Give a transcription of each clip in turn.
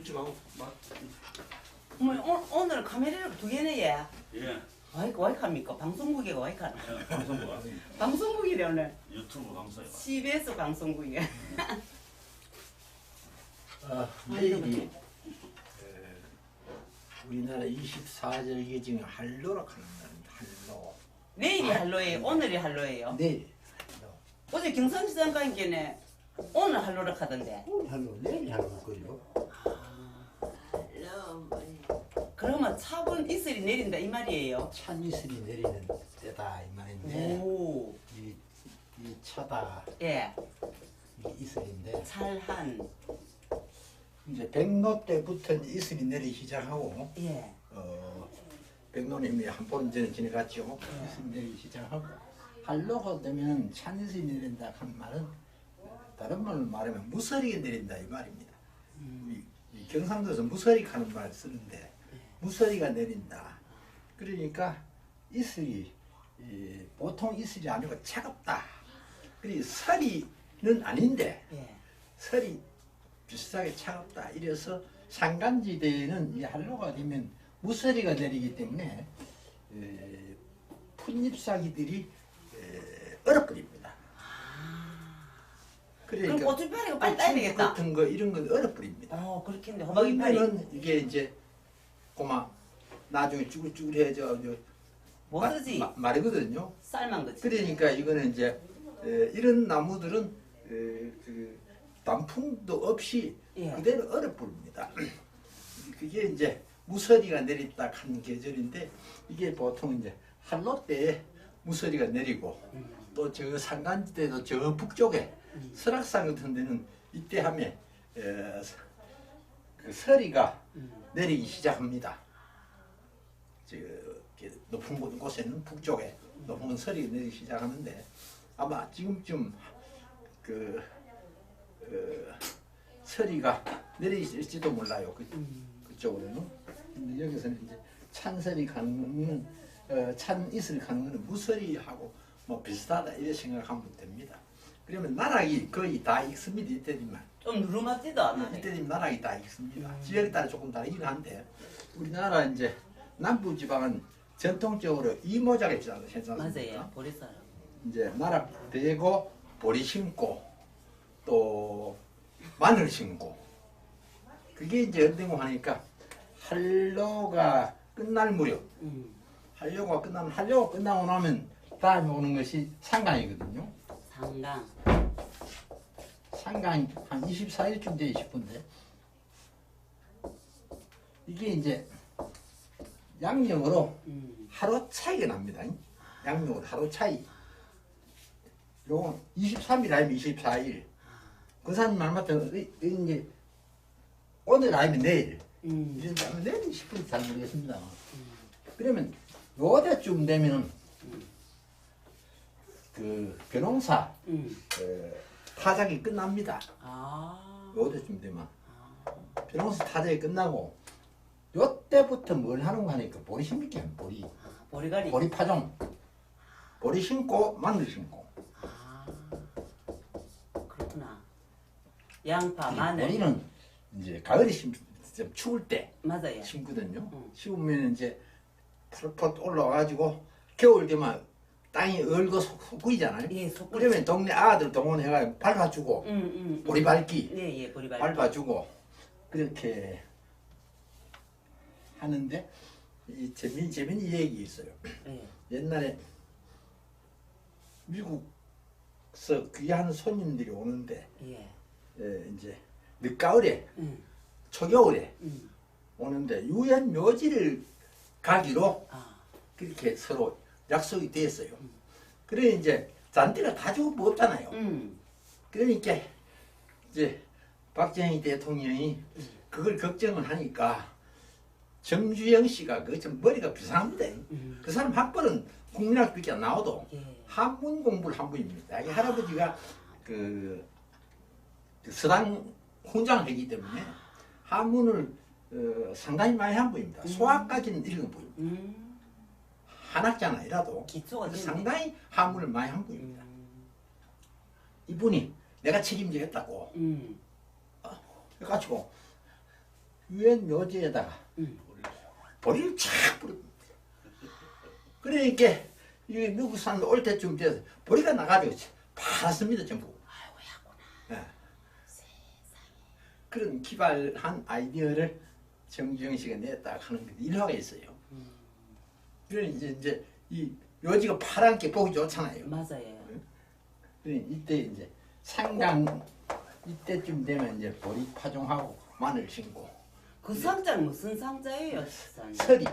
긁지 말고 막. 오늘 카메라가 두 개네 얘. 예. 와이카입니까? 방송국이가 와이카. 예, 방송국 방송국이래 오늘. 유튜브 방송에. CBS 방송국이야. 내일이 우리나라 24절기 중에 할로라 하는 날입니다. 할로. 내일이 할로예요. 오늘이 할로예요. 내일 어제 경상시장관께는 오늘 할로락 하던데. 오늘 할로, 내일 할로 거요. 그러면 차분 이슬이 내린다 이 말이에요. 찬 이슬이 내리는 때다 이 말인데 오. 이 차다 예. 이게 이슬인데 찰한. 이제 백로 때부터 이슬이 내리기 시작하고 예. 백로님이 한 번 전에 지나갔죠. 이슬이 내리기 시작하고 할로가 되면 찬 이슬이 내린다 한 말은 다른 말로 말하면 무서리가 내린다 이 말입니다. 이 경상도에서 무서리 하는 말 쓰는데 무서리가 내린다. 그러니까 이슬이 보통 이슬이 아니고 차갑다. 그리고 설이는 아닌데 예. 설이 비슷하게 차갑다. 이래서 산간지대에는 이 한로가 되면 무서리가 내리기 때문에 풋잎사기들이 얼어버립니다. 그럼 그러니까 고추파리가 빨리 따야 되겠다. 같은 거 이런 건 얼어버립니다. 그렇겠네. 호박이파리. 그러면은 이게 이제 고마 나중에 쭈글쭈글해져 뭐 쓰지? 마르거든요. 쌀만 거지. 그러니까 이거는 이제 이런 나무들은 그 단풍도 없이 예. 그대로 얼어버립니다. 그게 이제 무서리가 내렸다 하는 계절인데 이게 보통 이제 한로 때에 무서리가 내리고 또 저 산간지대도 저 북쪽에 설악산 같은 데는 이때 하면 그 서리가 내리기 시작합니다. 저 높은 곳에는 북쪽에 높은 서리가 내리기 시작하는데 아마 지금쯤 그 서리가 내리실지도 몰라요. 그쪽으로는. 근데 여기서는 이제 찬설이 가는 찬 이슬 가는 거는 무설이하고 뭐 비슷하다 이렇게 생각하면 됩니다. 그러면 나락이 거의 다 익습니다. 이때지만 좀 누름하지도 않아. 이때지만 나락이 다 익습니다. 지역에 따라 조금 다르긴 한데 우리나라 이제 남부 지방은 전통적으로 이모작에 했지 않습니까? 맞아요. 보리쌀. 이제 나락 대고 보리 심고 또 마늘 심고 그게 이제 언제고 하니까 한로가 끝날 무렵 한로가 끝나고 나면 다음에 오는 것이 상강이거든요. 상강. 상강이 한 24일쯤 돼 싶은데 이게 이제 양력으로 하루 차이가 납니다. 양력으로 하루 차이. 요건 23일 아니면 24일. 그 사람 말 맞다면 이제 오늘 아니면 내일. 이런다면 내일 싶은지 잘 모르겠습니다. 그러면 요때쯤 되면은 그 벼농사 타작이 끝납니다. 요때쯤 되면 벼농사 타작이 끝나고 요때부터 뭘 하는 거 하니까 보리 심기 하면 보리가리. 보리 파종. 보리 심고 마늘 심고. 그렇구나. 양파, 마늘. 보리는 이제 가을에 좀 추울 때 맞아요. 심거든요. 심으면 이제 펄펄 올라와가지고 겨울 되면 땅이 얼고 솟구이잖아요. 예, 솟구죠. 그러면 동네 아들 동원해가 밟아주고 보리 밟기 예, 보리발. 밟아주고 그렇게 하는데 이 재밌는 얘기 있어요. 예. 옛날에 미국서 귀한 손님들이 오는데 예. 이제 늦가을에 초겨울에 오는데 유엔 묘지를 가기로 그렇게 서로 약속이 됐어요. 그래 이제 잔디가 다 죽을 거 없잖아요. 그러니까 이제 박정희 대통령이 그걸 걱정을 하니까 정주영 씨가 그 좀 머리가 비상합니다. 그 사람 학벌은 국민학교밖에 안 나와도 한문 공부를 한 분입니다. 이 할아버지가 그 서당 훈장하기 때문에 한문을 상당히 많이 한 분입니다. 소학까지는 읽은 분입니다. 한학자는 아니라도 기초가 됐네. 상당히 한문을 많이 한 분입니다. 이분이 내가 책임지겠다고 해가지고 유엔 묘지에다가 보리를 착 뿌려. 그러니까 이게 미국 산올 때쯤 돼서 보리가 나가지고 파랗습니다 전부. 예. 그런 기발한 아이디어를 정주영 씨가 냈다 하는 게 일화가 있어요. 그러니 이제 이 묘지가 파란 게 보기 좋잖아요. 맞아요. 그러니 이때 이제 상당 이때쯤 되면 이제 보리 파종하고 마늘 심고 그 상자는 무슨 상자예요, 집사님? 서리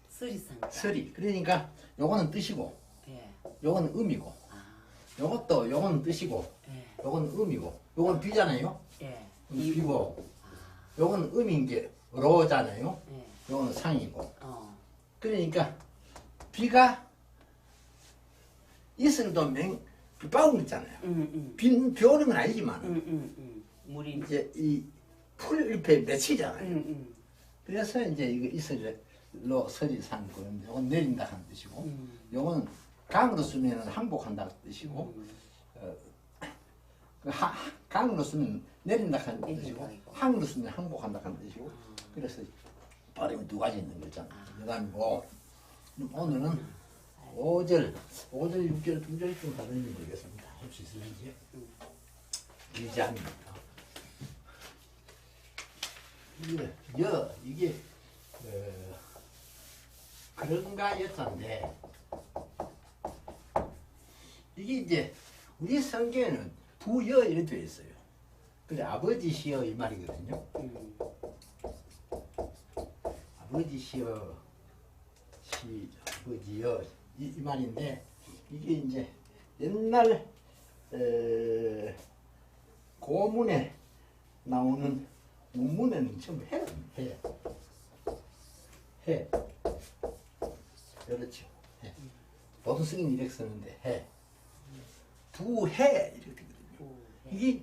서리 상자. 서리. 그러니까 요거는 뜻이고 예. 요거는 음이고 요거는 뜻이고 예. 요거는 음이고 요거는 비잖아요. 예. 비고 요거는 음인 게 로잖아요. 예. 요거는 상이고. 어. 그러니까 비가 있어도 비바운 있잖아요. 비 오는 건 아니지만 물이. 이제 이 풀잎에 맺히잖아요. 음. 그래서 이제 이거 이슬로 설이 산 거는 요건 내린다 하는 뜻이고 요거는 강으로 쓰면 항복한다는 뜻이고 강으로 쓰면 내린다 하는 뜻이고 항으로 쓰면 항복한다 하는 뜻이고 그래서 발음이 두 가지 있는 거잖아요. 그다음이고 오늘은 5절, 6절, 2절 좀 다른지 모르겠습니다. 할 수 있을지 기자입니다. 이게 그런가 여자인데 이게 이제 우리 성경에는 부여 이렇게 되어 있어요. 근데 아버지시여 이 말이거든요. 아버지시여 아버지여 이 말인데 이게 이제 옛날 고문에 나오는 문문에는 전부 해. 그렇죠. 해. 보통 쓰기는 이렇게 쓰는데 해. 부해 이렇게 되거든요. 이게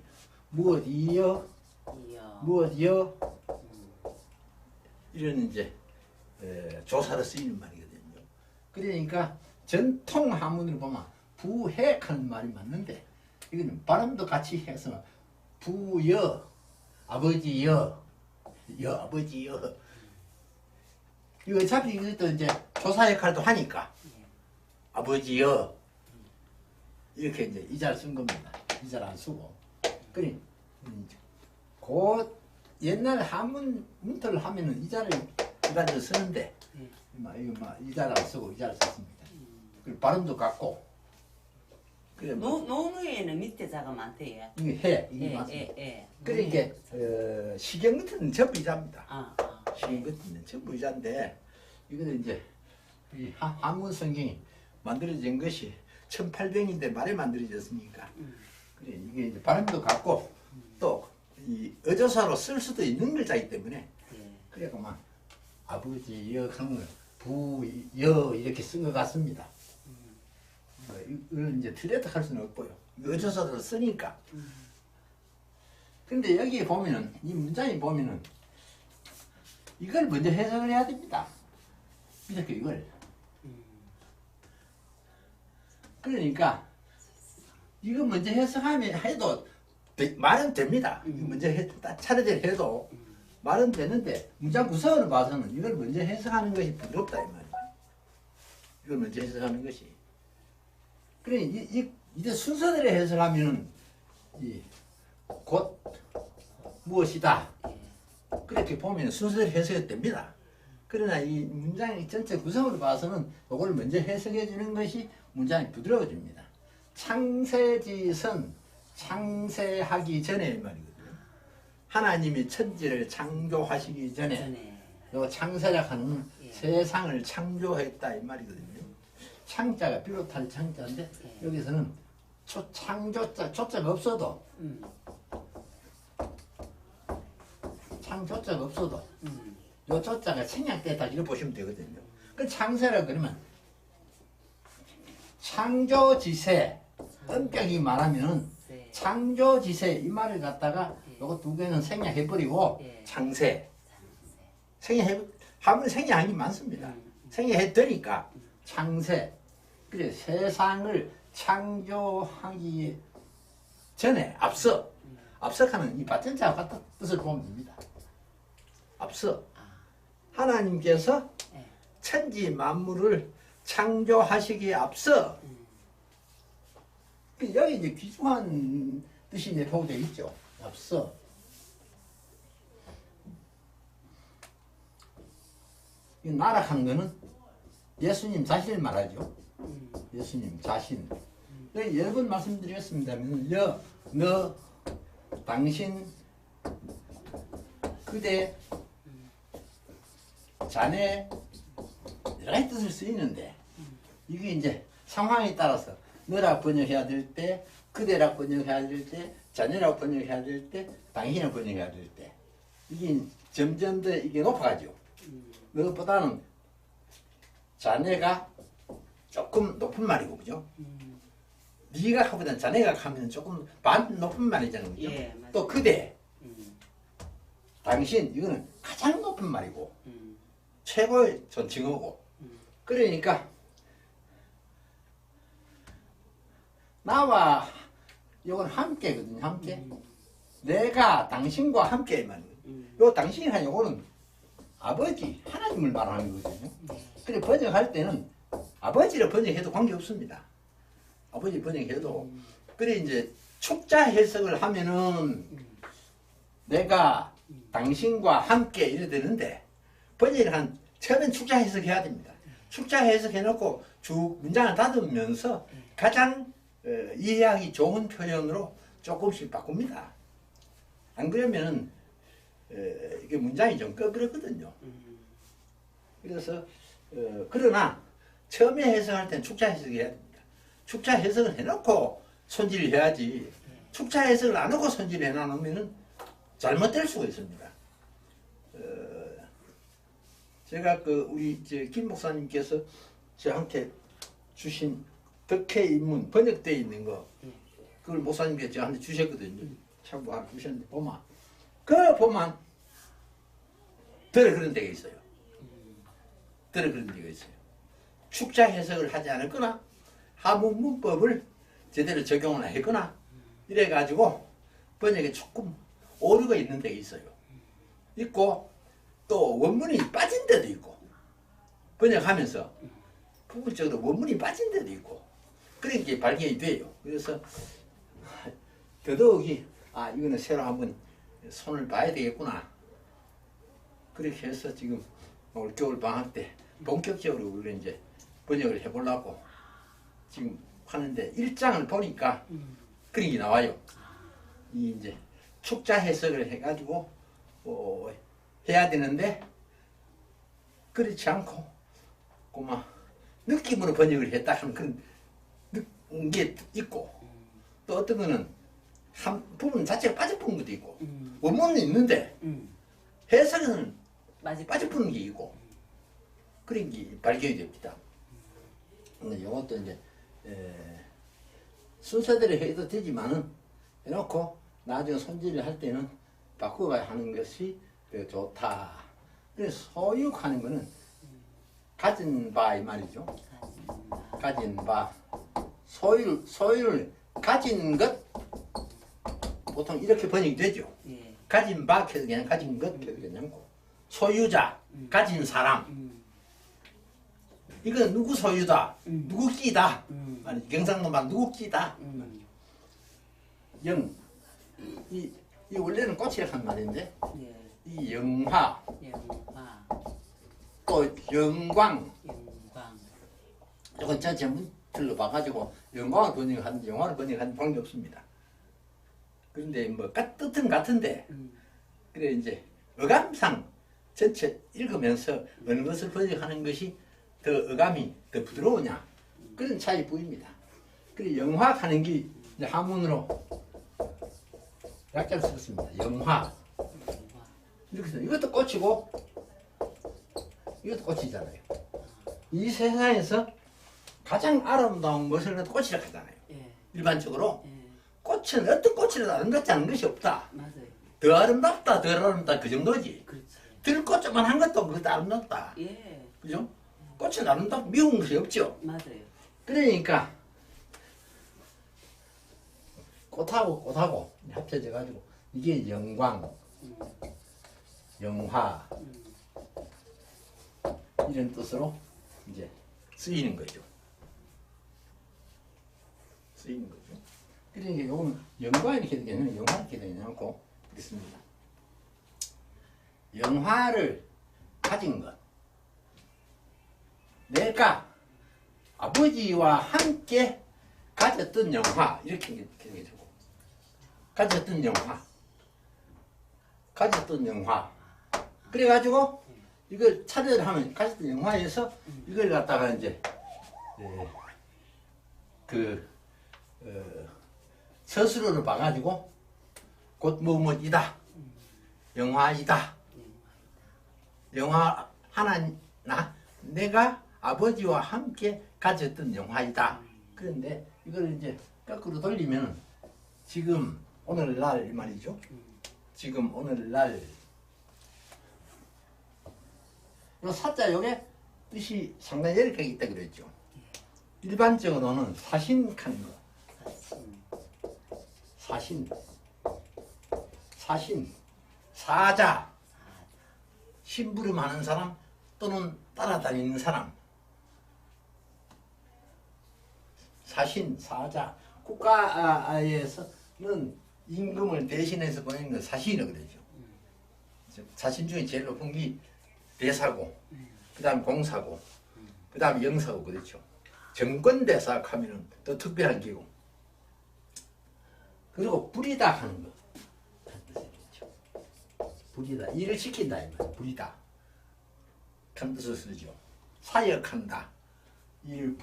무엇이여 이런 이제 조사로 쓰이는 말이거든요. 그러니까 전통 한문을 보면 부해하는 말이 맞는데 이거는 발음도 같이 해서 부여 아버지여 아버지여 이거 어차피 이것도 이제 조사 역할도 하니까 아버지여 이렇게 이제 이자를 쓴 겁니다. 이자를 안 쓰고 그래 그 옛날 한문 문터를 하면은 이자를 가지고 쓰는데 이거 이자를 안 쓰고 이자를 썼습니다. 그리고 발음도 같고 그래 노무에는 밑에 자가 많대요. 이게 해 이게 맞습니다. 그러니까 시경 같은 전부 이자입니다. 시경 같은 전부 이자인데 이거는 이제 이 한문 성경이 만들어진 것이 1800년대 말에 만들어졌으니까 그래 이게 이제 발음도 같고 또 이 어조사로 쓸 수도 있는 글자이기 때문에 그래가 막 아버지 여 하는 걸 부여 이렇게 쓴 것 같습니다. 이걸 이제 틀렸다 할 수는 없고요. 어조사로 쓰니까. 근데 여기 보면은 이 문장에 보면은 이걸 먼저 해석을 해야 됩니다. 이렇게 이걸. 그러니까 이거 먼저 해석하면 해도 말은 됩니다. 먼저 차례대로 해도 말은 되는데 문장 구성을 봐서는 이걸 먼저 해석하는 것이 부드럽다 이 말이에요. 이걸 먼저 해석하는 것이. 그래 이제 순서대로 해석하면은 곧 무엇이다 그렇게 보면 순서대로 해석이 됩니다. 그러나 이 문장의 전체 구성을 봐서는 이걸 먼저 해석해 주는 것이 문장이 부드러워집니다. 창세지선 창세하기 전에 말이거든요. 하나님이 천지를 창조하시기 전에 요 창세라 하는 세상을 창조했다 이 말이거든요. 창자가 비롯할 창자인데 여기서는 창조자 조자가 없어도 창조자가 없어도 요 조자가 생략됐다 이렇게 보시면 되거든요. 그 창세라 그러면 창조지세 엄격히 말하면 창조지세 이 말을 갖다가 요거 두 개는 생략해버리고 창세 하면 생략한 게 많습니다. 생략했더니까 창세 그래 세상을 창조하기 전에 앞서가는 이 받침자와 같은 뜻을 보면 됩니다. 앞서 아, 하나님께서 예. 천지 만물을 창조하시기에 앞서 여기 이제 귀중한 뜻이 내포되어 있죠. 앞서 이 나락한 거는 예수님 자신을 말하죠. 예수님 자신. 여기 여러 번 말씀드리겠습니다면 너, 당신, 그대, 자네 여러 가지 뜻을 쓰이는데 이게 이제 상황에 따라서 너라 번역해야 될 때, 그대라 번역해야 될 때, 자네라 번역해야 될 때, 당신이라 번역해야 될 때 이게 점점 더 이게 높아가죠. 너보다는 자네가 조금 높은 말이고 그죠? 네가 하보다는 자네가 하면 조금 반 높은 말이잖아요. 그죠? 예, 맞아요. 또 그대, 음, 당신 이거는 가장 높은 말이고 음, 최고의 존칭어고 그러니까 나와 이건 함께거든요. 함께 내가 당신과 함께 말이에요. 요 당신이란 요거는 아버지 하나님을 말하는 거거든요. 그래 번역할 때는 아버지를 번역해도 관계없습니다. 아버지 번역해도 그래 이제 축자 해석을 하면은 내가 당신과 함께 이래 되는데 번역을 한 처음엔 축자 해석해야 됩니다. 축자 해석해놓고 쭉 문장을 닫으면서 가장 이해하기 좋은 표현으로 조금씩 바꿉니다. 안 그러면은 이게 문장이 좀 꺼그러거든요. 그래서 그러나 처음에 해석할 때는 축자 해석해야 됩니다. 축자 해석을 해놓고 손질을 해야지 축자 해석을 안 하고 손질을 해놔놓으면 잘못될 수가 있습니다. 제가 우리 김 목사님께서 저한테 주신 덕혜 인문 번역되어 있는 거 그걸 목사님께서 저한테 주셨거든요. 참 뭐 하나 주셨는데 보면 들어 그런 데가 있어요. 들어 그런 데가 있어요. 축자 해석을 하지 않았거나 한문 문법을 제대로 적용을 했거나 이래가지고 번역에 조금 오류가 있는 데가 있어요. 있고 또 원문이 빠진 데도 있고 번역하면서 부분적으로 원문이 빠진 데도 있고 그런 게 발견이 돼요. 그래서 더더욱이 이거는 새로 한번 손을 봐야 되겠구나. 그렇게 해서 지금 올 겨울 방학 때 본격적으로 우리가 이제 번역을 해보려고 지금 하는데 일장을 보니까 그런 게 나와요. 이 이제 축자 해석을 해가지고 해야 되는데 그렇지 않고 고마 느낌으로 번역을 했다 하는 그런 게 있고 또 어떤 거는 한 부분 자체가 빠져푸는 것도 있고 원문은 있는데 해석은 빠져푸는 게 있고 그런 게 발견이 됩니다. 근데 이것도 이제 순서대로 해도 되지만은 해놓고 나중에 손질을 할 때는 바꿔가야 하는 것이 더 좋다. 그래서 소유하는 거는 가진 바 이 말이죠. 가진 바 소유를 가진 것 보통 이렇게 번역이 되죠. 예. 가진 바 해도 그냥 가진 것 해도 괜찮고 소유자 가진 사람 이건 누구 소유다 누구 끼다 아니 경상도 말 누구 끼다 이 원래는 꽃이라고 한 말인데 예. 이 영화 영화, 또 영광 영광, 이건 저 전문들로 봐가지고 영광을 번역하는지 영화를 번역하는지 관계없습니다. 그런데 뭐 뜻은 같은데 그래 이제 어감상 전체 읽으면서 어느 것을 번역하는 것이 더 어감이 더 부드러우냐 그런 차이 보입니다. 그래 영화하는 게 이제 한문으로 약자를 썼습니다. 영화 이렇게 해서 이것도 꽃이고 이것도 꽃이잖아요. 이 세상에서 가장 아름다운 것을 꽃이라고 하잖아요. 예. 일반적으로 예. 꽃은 어떤 꽃이라도 아름답지 않은 것이 없다. 맞아요. 더 아름답다, 덜 아름답다 그 정도지. 그렇지. 들꽃만 한 것도 그것도 아름답다. 예. 그죠? 꽃은 아름답고 미운 것이 없죠. 맞아요. 그러니까 꽃하고 합쳐져 가지고 이게 영광. 영화 이런 뜻으로 이제 쓰이는 거죠. 쓰이는 거죠. 그러니까 요거는 영화 이렇게 되는 영화 이렇게 되지 않고 그렇습니다. 영화를 가진 것. 내가 아버지와 함께 가졌던 영화 이렇게 되고 가졌던 영화 그래가지고 이걸 차례를 하면 가졌던 영화에서 이걸 갖다가 이제 서술어를 봐가지고 곧 뭐뭐이다 영화이다 영화 하나 내가 아버지와 함께 가졌던 영화이다. 그런데 이걸 이제 거꾸로 돌리면 지금 오늘날 말이죠. 지금 오늘날 요 사자 요게 뜻이 상당히 열악하게 있다 그랬죠. 일반적으로는 사신하는 거. 사신, 사자, 심부름하는 사람 또는 따라다니는 사람. 사신, 사자, 국가에서는 임금을 대신해서 보내는 건 사신이라고 그러죠. 사신 중에 제일 높은 게 대사고, 그 다음 공사고, 그 다음 영사고 그렇죠. 정권대사 하면은 또 특별한 기고. 그리고 부리다 하는 거. 부리다. 일을 시킨다. 이 말. 부리다. 한 뜻을 쓰죠. 사역한다. 일을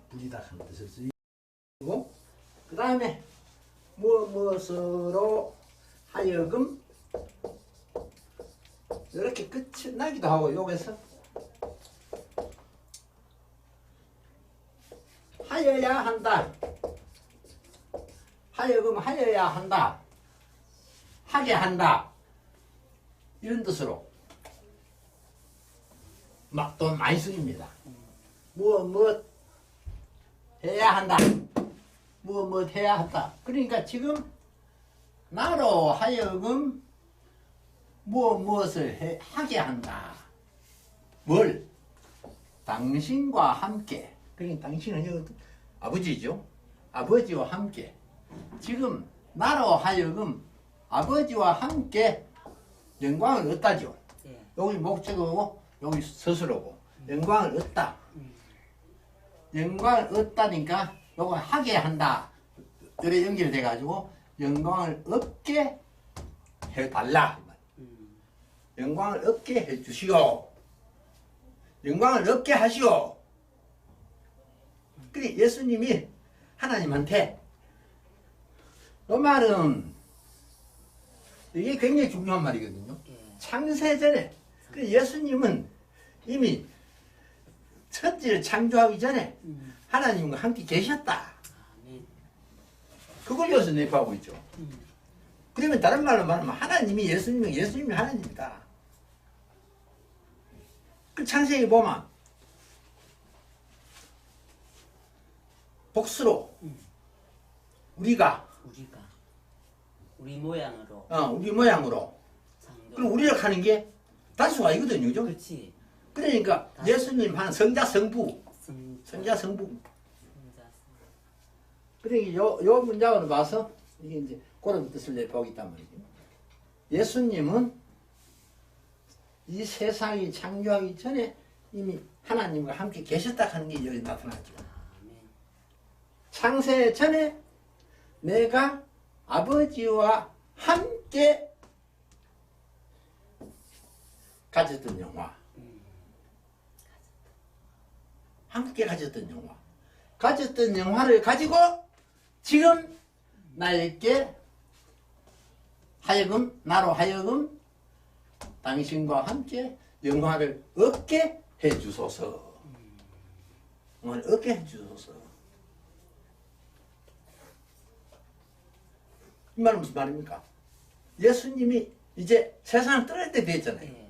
부리다 하는 뜻을 쓰고. 그 다음에 무엇으로 하여금 이렇게 끝이 나기도 하고 여기서 하여야 한다. 하여금 하여야 한다. 하게 한다. 이런 뜻으로 막 돈 많이 쓰입니다. 무엇 해야 한다. 무엇 해야 한다. 그러니까 지금 나로 하여금 무엇을 하게 한다. 뭘? 당신과 함께. 그러니까 당신은 아버지죠. 아버지와 함께. 지금 나로 하여금 아버지와 함께 영광을 얻다죠. 여기 목적어고 여기 스스로고 영광을 얻다. 영광을 얻다니까 요거 하게 한다. 이래 연결돼 가지고 영광을 얻게 해달라. 영광을 얻게 해주시오. 영광을 얻게 하시오. 그래 예수님이 하나님한테 이 말은 이게 굉장히 중요한 말이거든요. 창세전에 그 예수님은 이미 천지를 창조하기 전에 하나님과 함께 계셨다. 그걸 여기서 내포하고 있죠. 그러면 다른 말로 말하면 하나님이 예수님이 예수님이 하나님이다. 그 창세기 보면 복수로 우리가 우리 모양으로 우리 모양으로 그럼 우리가 하는 게 단수가 아니거든요. 그죠? 그렇지. 그러니까 예수님 하는 성자 성부 그러니까 요 문장으로 봐서 이게 이제 그런 뜻을 내포하고 있단 말이죠. 예수님은 이 세상이 창조하기 전에 이미 하나님과 함께 계셨다 하는 게 여기 나타나죠. 창세 전에 내가 아버지와 함께 가졌던 영화. 함께 가졌던 영화. 가졌던 영화를 가지고 지금 나에게 나로 하여금 당신과 함께 영화를 얻게 해주소서. 영화를 얻게 해주소서. 이 말은 무슨 말입니까? 예수님이 이제 세상을 떠날 때 됐잖아요.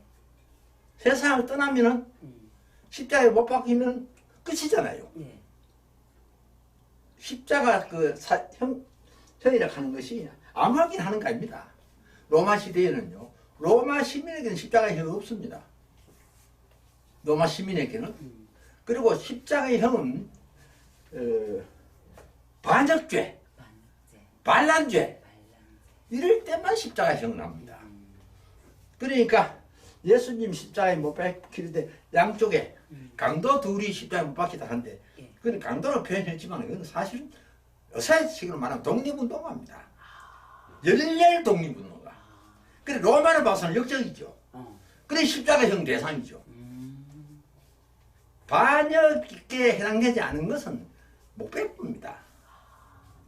세상을 떠나면은 십자가에 못 박히면 끝이잖아요. 십자가 형이라고 하는 것이 아무 하긴 하는 거 아닙니다. 로마 시대에는요, 로마 시민에게는 십자가의 형은 없습니다. 로마 시민에게는. 그리고 십자가의 형은 반역죄, 반란죄 이럴 때만 십자가의 형은 납니다. 그러니까 예수님 십자가에 못 박힐 때 양쪽에 강도 둘이 십자가에 못 박히다 한데 그건 강도로 표현했지만 그건 사실은 의사식으로 말하면 독립운동가입니다. 열렬 독립운동가. 그래 로마를 봐서는 역적이죠. 그래 십자가형 대상이죠. 반역에 해당되지 않은 것은 목배입니다.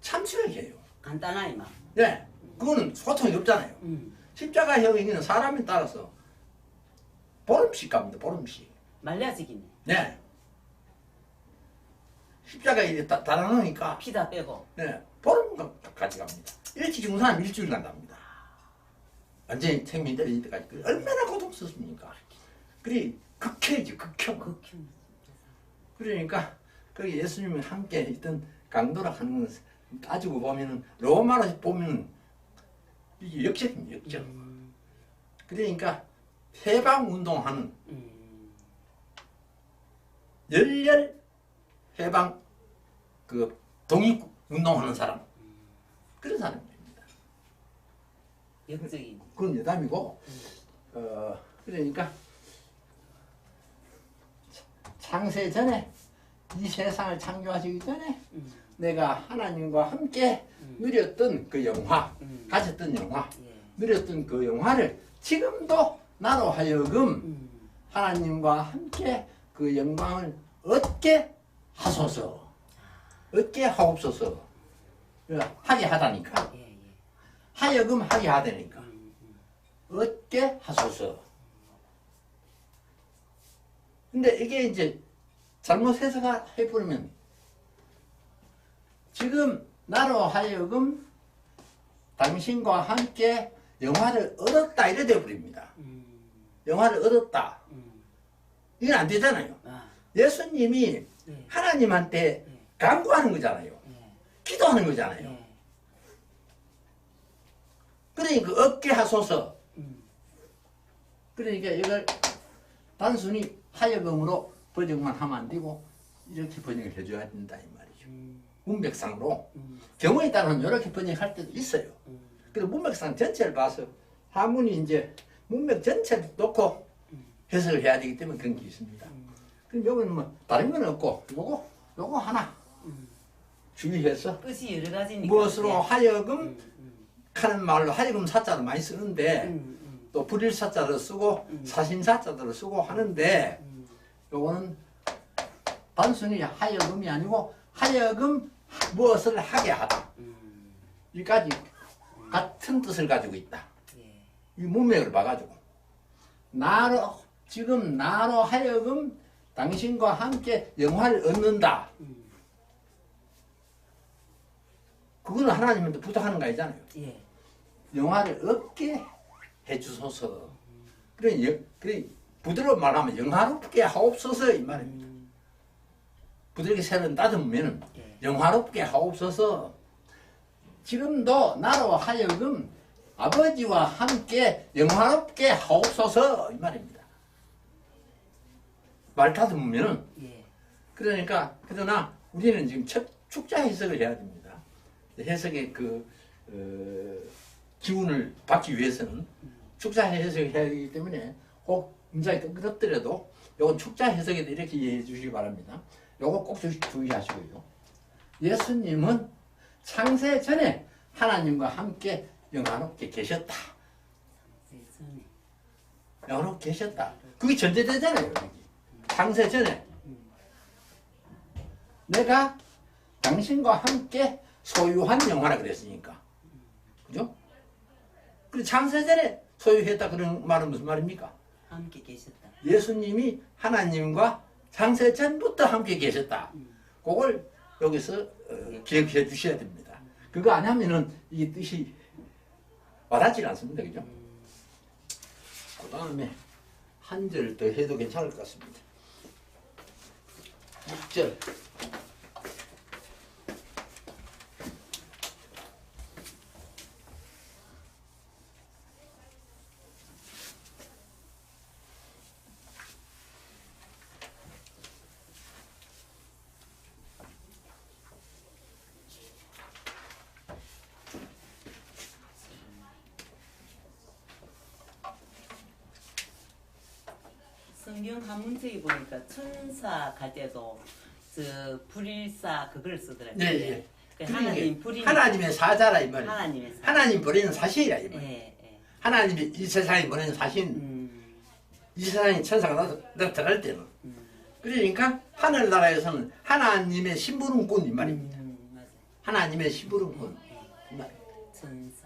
참수역이에요. 간단하니만. 네, 그거는 소통이 없잖아요. 십자가형에는 사람에 따라서 보름씩 갑니다. 보름씩. 말려지기네. 네. 십자가에 달아놓으니까 피다 빼고. 네, 보름까지 갑니다. 일찍 죽은 사람 일주일 간답니다. 완전히 생명이 떨어질 때까지. 얼마나 고통스럽습니까? 그래 극혐이죠. 극혐. 그러니까 거기 예수님이 함께 있던 강도라 하는 건 따지고 보면은 로마로 보면은 이게 역적입니다. 역적. 그러니까 해방운동하는 열렬 해방 그 독립운동하는 사람 그런 사람입니다. 역적인. 그건 여담이고 그러니까 창세 전에 이 세상을 창조하시기 전에 내가 하나님과 함께 누렸던 그 영화, 가졌던 영화, 누렸던 그 영화를 지금도 나로 하여금 하나님과 함께 그 영광을 얻게 하소서, 얻게 하옵소서. 하게 하다니까. 하여금 하게 하다니까. 얻게 하소서. 근데 이게 이제 잘못 해석해버리면 지금 나로 하여금 당신과 함께 영화를 얻었다 이래 돼버립니다. 영화를 얻었다. 이건 안 되잖아요. 예수님이 하나님한테 간구하는 거잖아요. 기도하는 거잖아요. 그러니까 얻게 하소서. 그러니까 이걸 단순히 하여금으로 번역만 하면 안 되고 이렇게 번역을 해줘야 된다 이 말이죠. 문맥상으로 경우에 따라서는 이렇게 번역할 때도 있어요. 그래서 문맥상 전체를 봐서 한문이 이제 문맥 전체를 놓고 해석을 해야 되기 때문에 그런 게 있습니다. 그럼 여기는 뭐 다른 건 없고 요거 하나 주의해서 뜻이 여러 가지니까. 무엇으로 하여금 하는 말로 하여금 사자를 많이 쓰는데 또 불일 사자를 쓰고 사신 사자를 쓰고 하는데 요거는 단순히 하여금이 아니고 하여금 무엇을 하게 하다. 여기까지 같은 뜻을 가지고 있다. 이 문맥을 봐가지고 지금 나로 하여금 당신과 함께 영화를 얻는다. 그거는 하나님한테 부탁하는 거 아니잖아요. 영화를 얻게 해주소서. 그래 부드러운 말하면 영화롭게 하옵소서 이 말입니다. 부드럽게 새는 따듬으면 영화롭게 하옵소서. 지금도 나로 하여금 아버지와 함께 영화롭게 하옵소서 이 말입니다. 말 다듬으면은 그러니까 그러나 우리는 지금 첫 축자 해석을 해야 됩니다. 해석의 그 기운을 받기 위해서는 축자 해석을 해야 되기 때문에 꼭 문장이 끄끄럽더라도 요건 축자 해석에도 이렇게 이해해 주시기 바랍니다. 요거 꼭 주의하시고요. 예수님은 창세 전에 하나님과 함께 영화롭게 계셨다. 영화롭게 계셨다. 그게 전제되잖아요. 여기. 창세 전에 내가 당신과 함께 소유한 영화라 그랬으니까. 그죠? 그리고 창세 전에 소유했다 그런 말은 무슨 말입니까? 함께 계셨다. 예수님이 하나님과 창세 전부터 함께 계셨다. 그걸 여기서 기억해 주셔야 됩니다. 그거 안 하면은 이 뜻이 와닿지 않습니다. 그죠? 그 다음에 한 절 더 해도 괜찮을 것 같습니다. 6절. 성경 한문책에 보니까 천사 갈 때도 저 불일사 그걸 쓰더라고요. 네, 예. 그 하나님 불이 하나님의 사자라 이 말이에요. 하나님의 사. 하나님 보내는 사신이라 이 말이에요. 예, 예. 하나님이 이 세상에 보내는 사신, 이 세상에 천사가 나타날 때는. 그러니까 하늘나라에서는 하나님의 심부름꾼 이 말입니다. 맞아요. 하나님의 심부름꾼 이 말. 천사.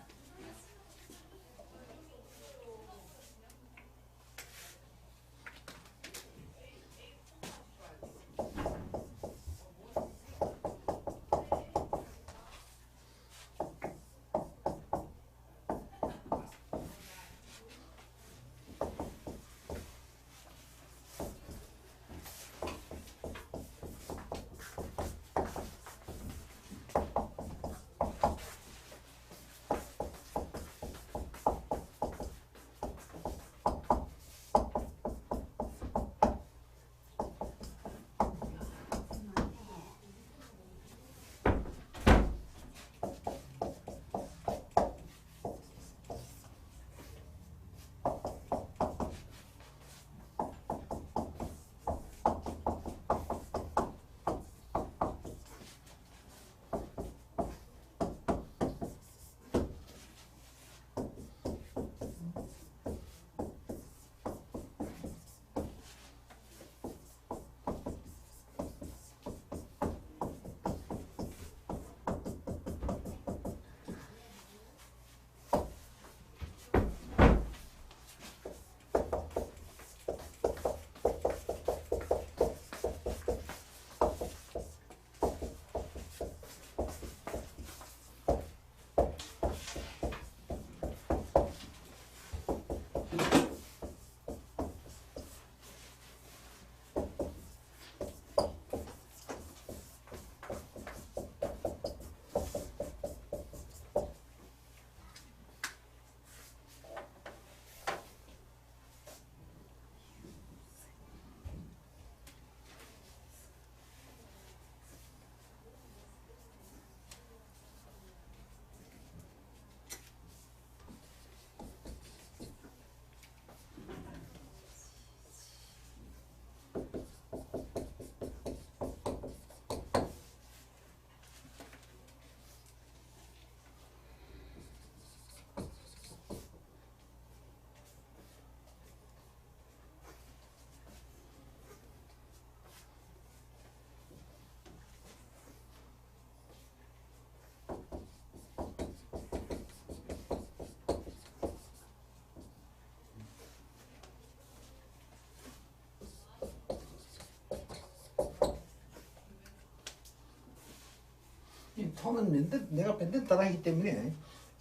이 톤은 내가 맨날 따라하기 때문에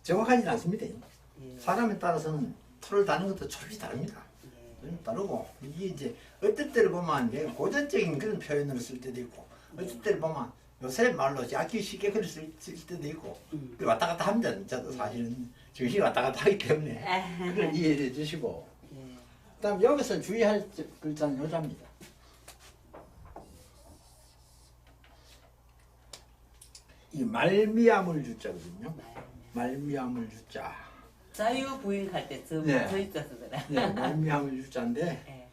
정확하지 않습니다. 예. 사람에 따라서는 톤을 다는 것도 조금씩 다릅니다. 좀 다르고 이게 이제 어떨 때를 보면 내가 고전적인 그런 표현을 쓸 때도 있고 어떨 때를 보면 요새 말로 약기 쉽게 글을 쓸 때도 있고 왔다 갔다 합니다. 저도 사실은 정신이 왔다 갔다 하기 때문에 그걸 이해해 주시고 예. 그다음 여기서 주의할 글자는 요자입니다. 이 말미암을 주자거든요. 말미암을 주자. 자유 부인할 때 저 네. 저희자 쓰더라. 네, 말미암을 주자인데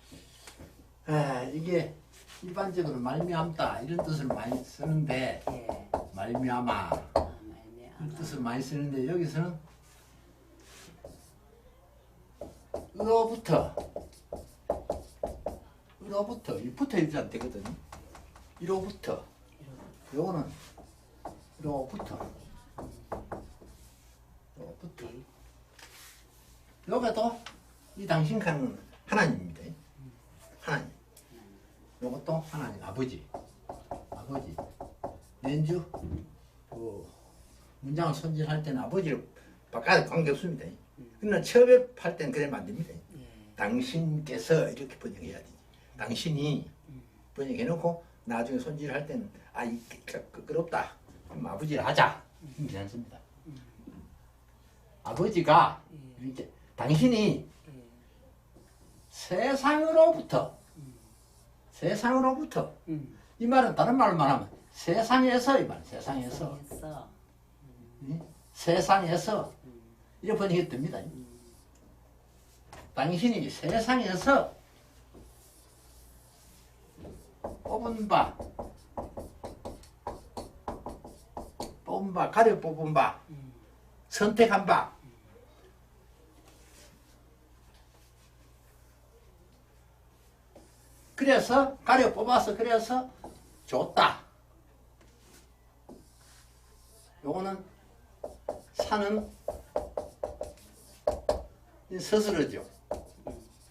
예. 이게 일반적으로 말미암다 이런 뜻을 많이 쓰는데 예. 말미암아 말미암아. 이런 뜻을 많이 쓰는데 여기서는 으로부터 이 붙어 있지 않대거든. 이로부터 요거는 이로부터 요것도 이 당신 칸은 하나님입니다. 하나님. 요것도 하나님 아버지. nen주 그 문장을 손질할 때는 아버지를 바꿔도 관계없습니다. 그러나 첩입할 때는 그러면 안 됩니다. 당신께서 이렇게 번역해야 되지. 당신이 번역해놓고 나중에 손질할 때는 끄끄럽다. 그럼 아버지를 하자. 괜찮습니다. 아버지가 이렇게 당신이 세상으로부터 이 말은 다른 말로 말하면 세상에서 이 말 세상에서 세상에서 이렇게 번역이 됩니다. 당신이 세상에서 뽑은 바, 가려 뽑은 바, 선택한 바. 그래서 가려 뽑아서 그래서 줬다. 요거는 사는 스스로죠.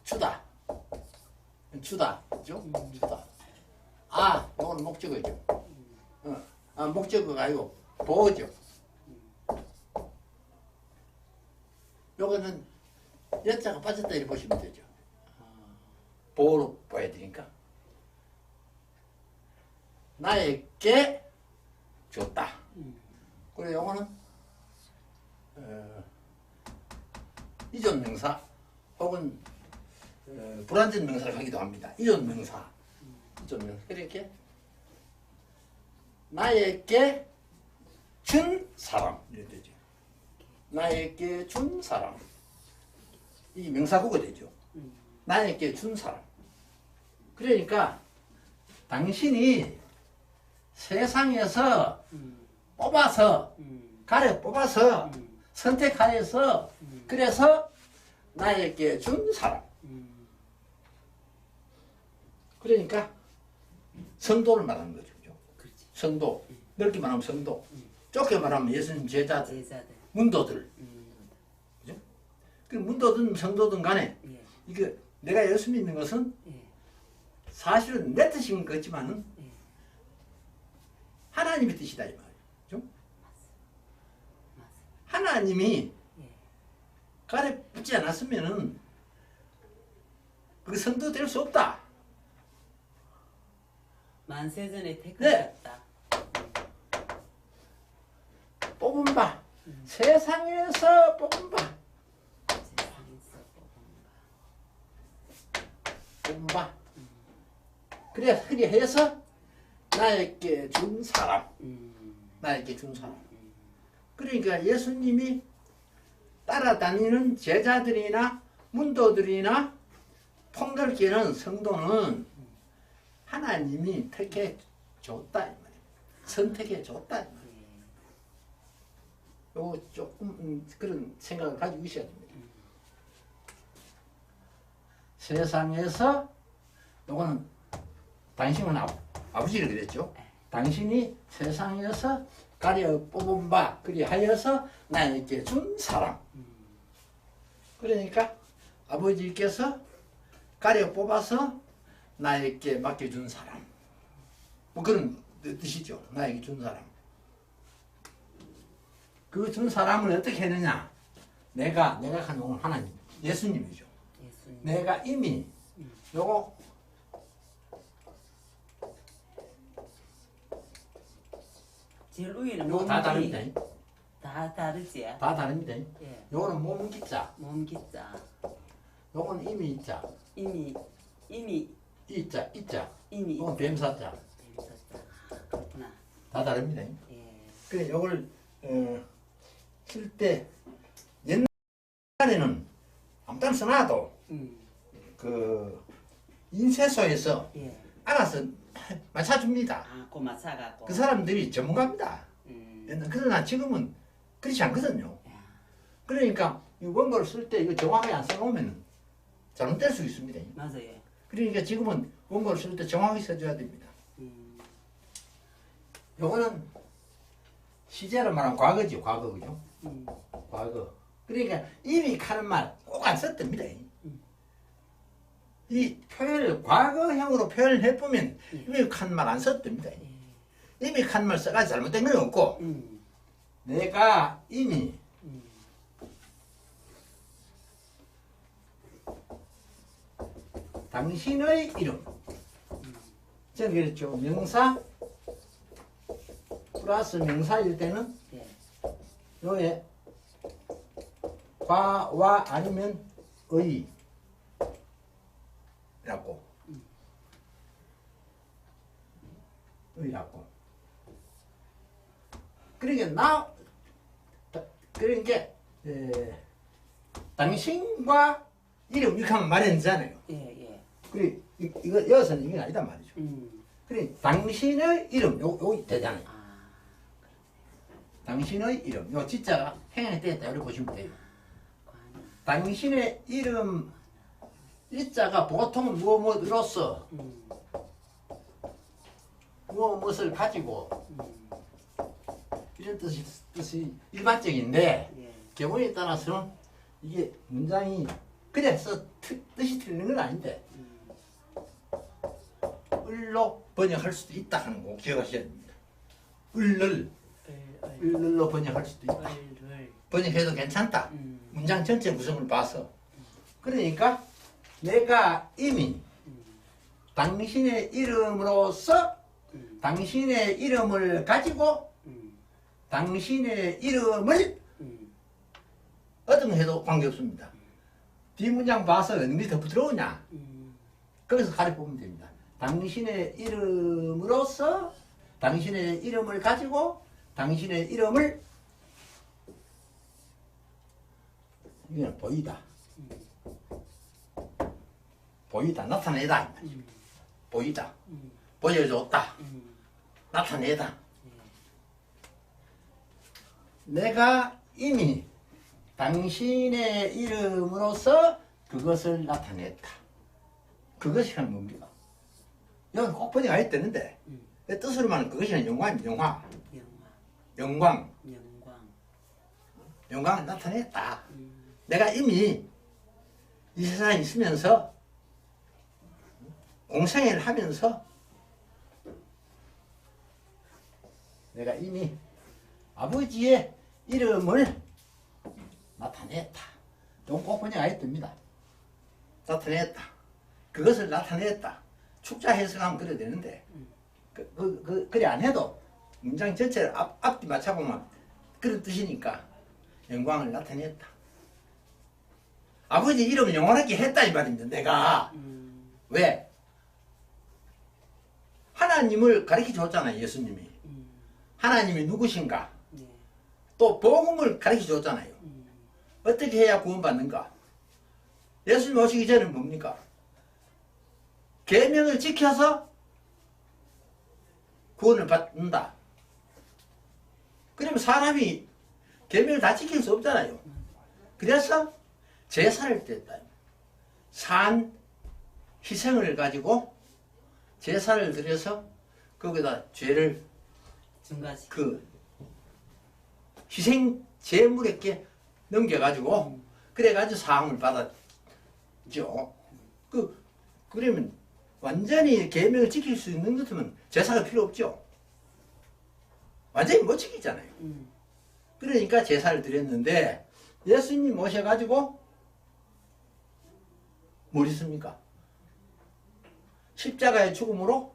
주다. 그죠? 주다. 아, 요거는 목적어죠. 목적어가 아니고 보어죠. 요거는 여자가 빠졌다 이렇게 보시면 되죠. 보어로 봐야 되니까. 나에게 줬다. 그래 요거는 이존 명사 혹은 불완전 명사를 하기도 합니다. 이존 명사. 그렇게 나에게 준 사람 이렇게 되죠. 나에게 준 사람. 이 명사구가 되죠. 나에게 준 사람. 그러니까 당신이 세상에서 뽑아서 가려 뽑아서 선택하여서 그래서 나에게 준 사람. 그러니까 성도를 말하는 거죠. 그렇죠? 성도. 넓게 말하면 성도. 좁게 말하면 예수님 제자들. 문도들. 그죠? 그 문도든 성도든 간에 예. 이게 내가 예수 믿는 것은 예. 사실은 내 뜻인 것 같지만은 예. 하나님의 뜻이다 이 말이죠. 맞습니다. 하나님이 예. 가래 붙지 않았으면은 그 성도 될 수 없다. 만세전에 택하셨다. 뽑은 바 세상에서 뽑은 바 세상에서 뽑은 바 그래 해서 나에게 준 사람. 나에게 준 사람. 그러니까 예수님이 따라다니는 제자들이나 문도들이나 통렬계는 성도는 하나님이 택해 줬다 이 말이에요. 선택해 줬다 이 말이에요. 요거 조금 그런 생각을 가지고 있어야 됩니다. 세상에서 요거는 당신은 아버지를 그랬죠. 당신이 세상에서 가려 뽑은 바 그리하여서 나에게 준 사람. 그러니까 아버지께서 가려 뽑아서 나에게 맡겨준 사람. 뭐 그런 뜻이죠. 나에게 준 사람. 그 준 사람을 어떻게 했느냐? 내가 한 놈은 하나님, 예수님이죠. 예수님. 내가 이미 요거 제일 위에는 요거 다 다릅니다. 다 다르지. 다 다릅니다. 예. 요거는 몸기자, 몸기자. 요거는 이미자, 이미 이자, 이미 요건 뱀사자. 뱀사자. 그렇구나. 다 다릅니다. 예. 그래 요걸 쓸 때 옛날에는 아무 때나 써놔도 그 인쇄소에서 예. 알아서 맞춰줍니다. 아, 고마 사가고. 그 사람들이 전문가입니다. 그러나 지금은 그렇지 않거든요. 야. 그러니까 이 원고를 쓸 때 이거 정확하게 안 써놓으면 잘못될 수 있습니다. 맞아요. 그러니까 지금은 원고를 쓸 때 정확히 써줘야 됩니다. 요거는 시제로 말하면 과거죠. 과거 그죠? 과거. 그러니까 이미 하는 말 꼭 안 썼답니다. 이 표현을 과거형으로 표현을 해보면 이미 한 말 안 썼답니다. 이미 한 말 써가지고 잘못된 건 없고 내가 이미 당신의 이름 저는 그랬죠. 명사 플러스 명사일 때는 예. 요에 과와 아니면 의 라고 의라고 그러니까 당신과 이름 이렇게 하면 말이 안 되잖아요. 예. 예. 그래 이거 여기서는 이게 아니다 말이죠. 그래 당신의 이름 요 되잖아요. 아, 당신의 이름 요 지자가 행안에 떼었다 이렇게 보시면 돼요. 관아. 당신의 이름 이자가 보통은 무엇으로서 무엇을 가지고 이런 뜻이 일반적인데 예. 경우에 따라서는 이게 문장이 그래서 뜻이 틀리는 건 아닌데 을로 번역할 수도 있다 하는 거 기억하셔야 됩니다. 을을 을로 번역할 수도 있다. 번역해도 괜찮다. 문장 전체 구성을 봐서. 그러니까 내가 이미 당신의 이름으로서 당신의 이름을 가지고 당신의 이름을 어등해도 관계없습니다. 뒷문장 봐서 어느 더 부드러우냐 거기서 가려 보면 됩니다. 당신의 이름으로서 당신의 이름을 가지고 당신의 이름을 이게 보이다. 보이다. 나타내다. 보이다. 보여줬다. 나타내다. 내가 이미 당신의 이름으로서 그것을 나타냈다. 그것이란 뭡니까? 여기 꼭 번역 안 했다는데 뜻으로만 그것이란 영광입니다. 영화. 영광. 영광을 나타냈다. 내가 이미 이 세상에 있으면서 공생애를 하면서 내가 이미 아버지의 이름을 나타냈다. 좀 꼭 번역 안 했답니다. 나타냈다. 그것을 나타냈다. 축자 해석하면 그래야 되는데 그래 안 해도 문장 전체를 앞뒤 맞춰보면 그런 뜻이니까 영광을 나타냈다. 아버지 이름을 영원하게 했다 이 말입니다. 내가 왜? 하나님을 가르쳐 줬잖아요. 예수님이. 하나님이 누구신가? 또 복음을 가르쳐 줬잖아요. 어떻게 해야 구원받는가? 예수님 오시기 전에 뭡니까? 계명을 지켜서 구원을 받는다. 그러면 사람이 계명을 다 지킬 수 없잖아요. 그래서 제사를 드렸다. 산 희생을 가지고 제사를 드려서 거기다 죄를 증가시. 그 희생 제물에게 넘겨가지고 그래가지고 사함을 받았죠. 그러면 완전히 계명을 지킬 수 있는 것 같으면 제사가 필요 없죠. 완전히 못 지키잖아요. 그러니까 제사를 드렸는데 예수님 오셔가지고 뭘 했습니까? 십자가의 죽음으로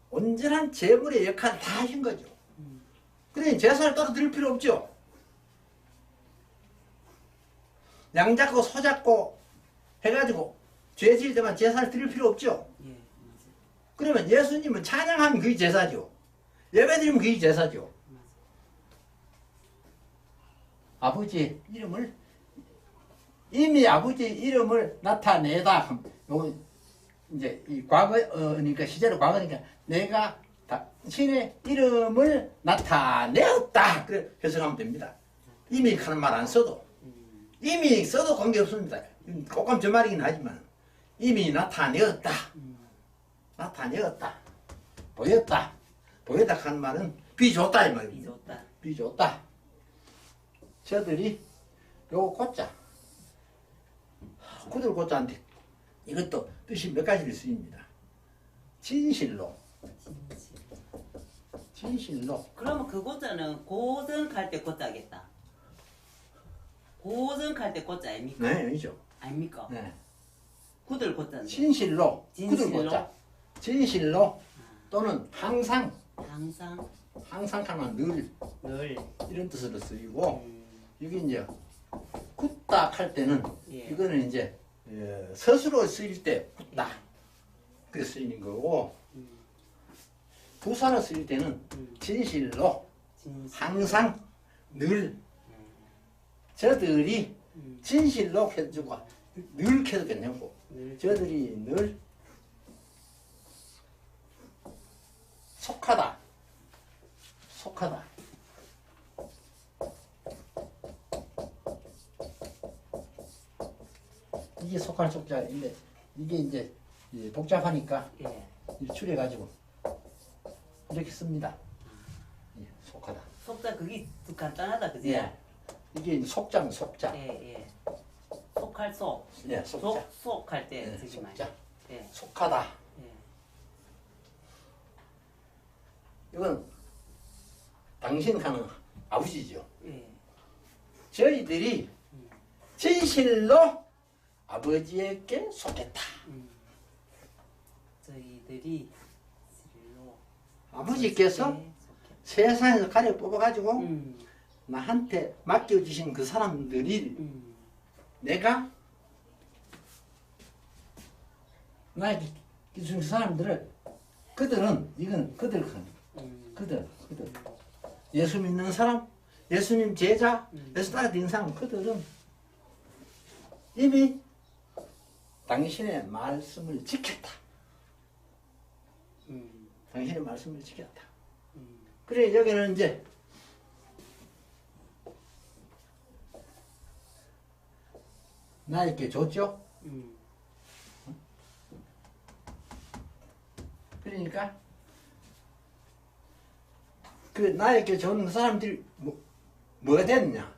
온전한 제물의 역할을 다 하신 거죠. 그러니 제사를 따로 드릴 필요 없죠. 양 잡고 소 잡고 해가지고 죄 지을 때만 제사를 드릴 필요 없죠. 예. 그러면 예수님은 찬양하면 그게 제사죠. 예배드리면 그게 제사죠. 아버지의 이름을 이미 아버지의 이름을 나타내다. 요 이제 이 과거 그러니까 시제로 과거니까 내가 당신의 이름을 나타내었다. 그래 해석하면 됩니다. 이미 하는 말 안 써도 이미 써도 관계 없습니다. 꼭감 저 말이긴 하지만 이미 나타내었다. 나타내었다. 보였다. 보였다 하는 말은 비줬다 이 말입니다. 비줬다. 저들이 요거 고자 구들 고자인데 이것도 뜻이 몇 가지를 쓰입니다. 진실로. 진실로. 그러면 그 고자는 고등할 때 고자겠다. 고등할 때 고자 아닙니까? 네, 아니죠. 아닙니까? 네. 구들 고자인데. 진실로. 구들 고자. 진실로 또는 항상. 항상 하면 늘. 이런 뜻으로 쓰이고 여기 이제 굳다 할 때는 예. 이거는 이제 서술로 쓰일 때 굳다 그래 쓰이는 거고 부사로 쓰일 때는 진실로 항상 늘 저들이 진실로 해주고 늘 켜도 괜찮고 늘 저들이 늘 속하다 속하다 이게 속할 속자인데 이게 이제 복잡하니까 예. 추려가지고 이렇게 씁니다. 예, 속하다. 속자 그게 또 간단하다 그지? 예. 이게 이제 속자는 속자. 예, 예. 속할 속. 예, 속자. 속할 때 예, 쓰지 말고. 속자. 예. 속하다. 예. 이건 당신 하는 아버지죠. 예. 저희들이 진실로 아버지에게 속했다. 저희들이 진실로 아버지께서 속해. 세상에서 가려 뽑아가지고 음. 나한테 맡겨주신 그 사람들이 내가 나에게 주신 그 사람들을 그들은 이건 그들 그들 예수 믿는 사람 예수님 제자 예수 따라다니는 사람 그들은 이미 당신의 말씀을 지켰다. 당신의 말씀을 지켰다. 그래 여기는 이제 나에게 줬죠. 그러니까 그 나에게 주는 그 사람들이 뭐가 됐냐?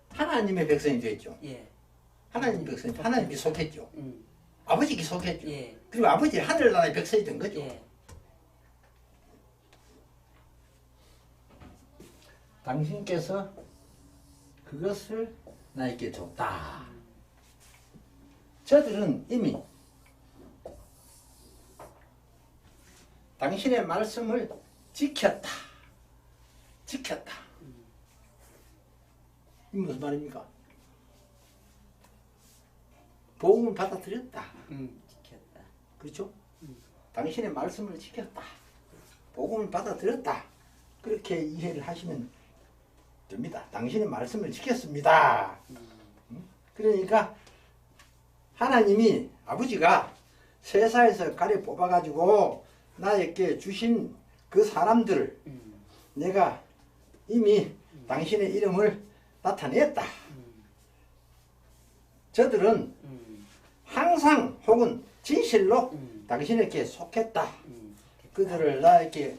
하나님의 백성이 됐죠. 예. 하나님 백성, 하나님께 속했죠. 아버지께 속했죠. 예. 그리고 아버지 하늘나라의 백성이 된 거죠. 예. 당신께서 그것을 나에게 줬다. 저들은 이미 당신의 말씀을 지켰다. 지켰다. 이 무슨 말입니까? 복음을 받아들였다. 지켰다. 그렇죠? 당신의 말씀을 지켰다. 복음을 받아들였다. 그렇게 이해를 하시면 됩니다. 당신의 말씀을 지켰습니다. 그러니까 하나님이 아버지가 세상에서 가려 뽑아가지고 나에게 주신 그 사람들을 내가 이미 당신의 이름을 나타냈다. 저들은 항상 혹은 진실로 당신에게 속했다. 그들을 나에게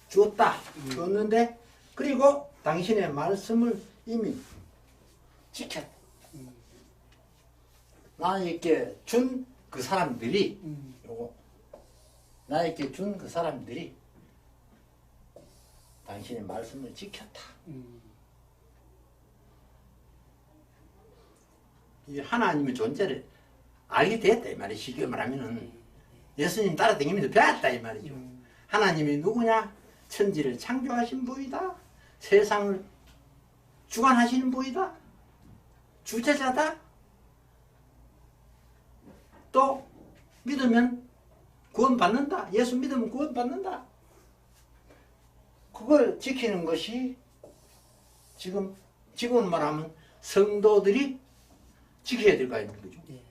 주었다. 주었는데 그리고 당신의 말씀을 이미 지켰다. 나에게 준 그 사람들이 요거 나에게 준 그 사람들이 당신의 말씀을 지켰다. 이 하나님의 존재를 알게 됐다 이 말이에요. 쉽게 말하면은 예수님 따라다니면서 배웠다 이 말이죠. 하나님이 누구냐? 천지를 창조하신 분이다. 세상을 주관하시는 분이다. 주체자다. 또 믿으면 구원받는다. 예수 믿으면 구원받는다. 그걸 지키는 것이 지금 말하면 성도들이 지켜야 될 거 아닙니까? 그죠? 예.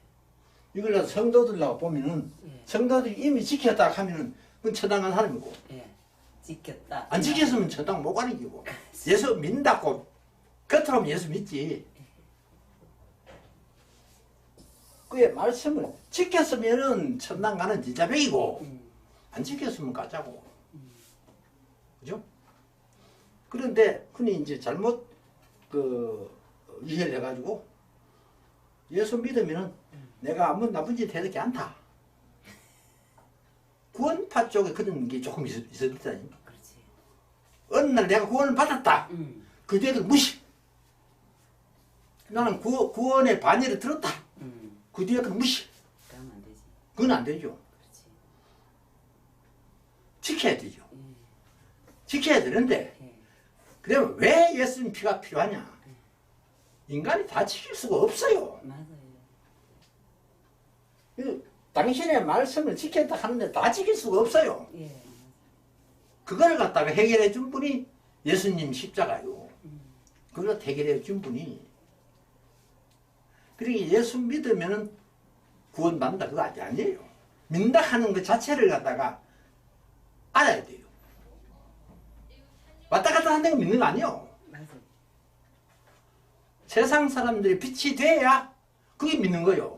이걸 성도들라고 보면은 성도들이 이미 지켰다 하면은 그건 처당한 사람이고 예. 지켰다. 안 지켰으면 처당 못 가는 거고 예수 믿는다고 겉으로 하면 예수 믿지. 그의 말씀을 지켰으면은 천당 가는 진짜백이고 안 지켰으면 가짜고. 그죠? 그런데 흔히 이제 잘못 이해를 해가지고 예수 믿으면은 내가 아무 나쁜 짓 해도 괜찮다. 구원파 쪽에 그런 게 조금 있었다니. 그렇지. 어느 날 내가 구원을 받았다. 그 뒤에도 무시. 나는 구원의 반열을 들었다. 그 뒤에 그 무시. 그러면 안 되지. 그건 안 되죠. 그렇지. 지켜야 되죠. 지켜야 되는데 예. 그러면 왜 예수님 피가 필요하냐? 인간이 다 지킬 수가 없어요. 맞아요. 당신의 말씀을 지켰다 하는데 다 지킬 수가 없어요. 예. 그걸 갖다가 해결해 준 분이 예수님 십자가요. 그걸 해결해 준 분이 그러니까 예수 믿으면은 구원받는다 그거 아니에요. 믿는다 하는 그 자체를 갖다가 알아야 돼요. 왔다 갔다 하는 거 믿는 거 아니에요. 맞아요. 세상 사람들이 빛이 돼야 그게 믿는 거예요.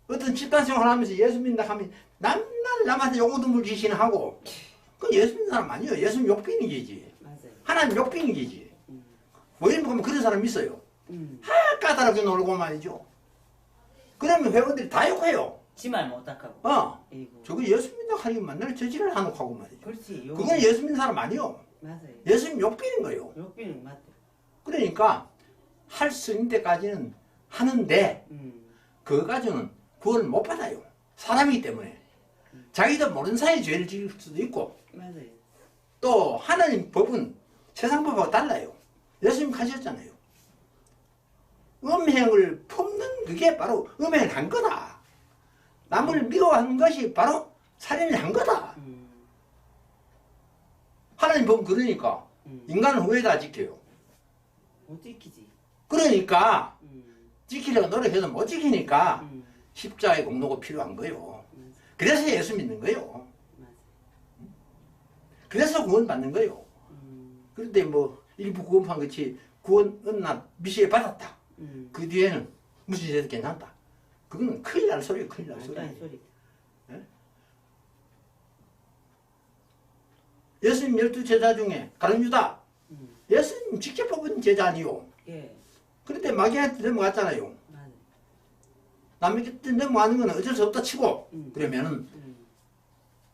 어떤 집단생활 하면서 예수 믿는다 하면 남날 남한테 용어도 귀신하고 그 예수 믿는 사람 아니에요. 예수는 욕비는 게지. 맞아요. 하나님 욕비는 게지. 모임 보면 그런 사람 있어요. 까다롭게 놀고 말이죠. 그러면 회원들이 다 욕해요. 지말 못하고. 이거. 저거 예수 믿는다 하는 게 만날 저지를 하고 말이죠. 그렇지. 그건 예수 믿는 사람 아니에요. 맞아요. 예수님 욕비는 거예요. 욕비는 맞대. 그러니까 할 수 있는 데까지는 하는데 그거까지는 구원을 못 받아요. 사람이기 때문에. 자기도 모르는 사이에 죄를 지을 수도 있고 맞아요. 또 하나님 법은 세상 법하고 달라요. 예수님 가셨잖아요. 음행을 품는 그게 바로 음행을 한 거다. 남을 미워하는 것이 바로 살인을 한 거다. 하나님 법은 그러니까 인간은 후회다 지켜요. 못 지키지. 그러니까 지키려고 노력해도 못 지키니까 십자가의 공로가 필요한 거예요. 그래서 예수 믿는 거예요. 그래서 구원 받는 거예요. 그런데 뭐 일부 구원판 같이 구원은 나 미시에 받았다. 그 뒤에는 무시해도 괜찮다. 그건 큰일 날 소리예요. 큰일 날 소리. 예? 예수님 12제자 중에 가룟 유다 예수님 직접 뽑은 제자 아니요. 예. 그런데 마귀한테 넘어갔잖아요. 맞아요. 남에게 넘어가는 건 어쩔 수 없다 치고 그러면은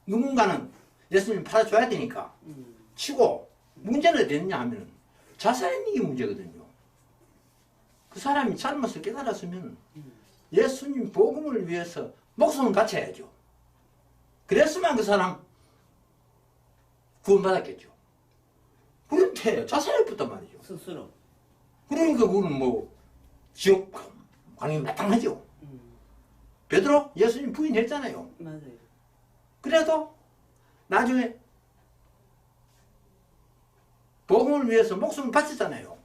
누군가는 예수님 팔아줘야 되니까 치고 문제는 어디 있냐 하면은 자살했는 게 문제거든요. 그 사람이 잘못을 깨달았으면 예수님 복음을 위해서 목숨을 바쳐야죠. 그랬으면 그 사람 구원받았겠죠. 그런데 자살했단 말이죠. 스스로. 그러니까 그거는 뭐 지옥 관이 마땅하죠. 베드로 예수님 부인했잖아요. 맞아요. 그래도 나중에 복음을 위해서 목숨을 바쳤잖아요.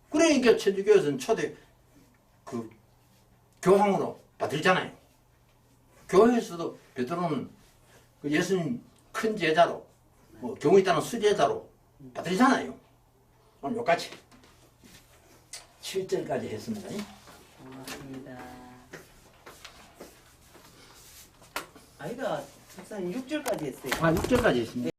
그러니까 천주교에서는 초대 그 교황으로 받들잖아요. 교회에서도 베드로는 그 예수님 큰 제자로 뭐 경우에 따른 수제자로 받들잖아요. 오늘 여기까지 7절까지 했습니다. 고맙습니다. 아이가 박사님 6절까지 했어요. 6절까지 했습니다.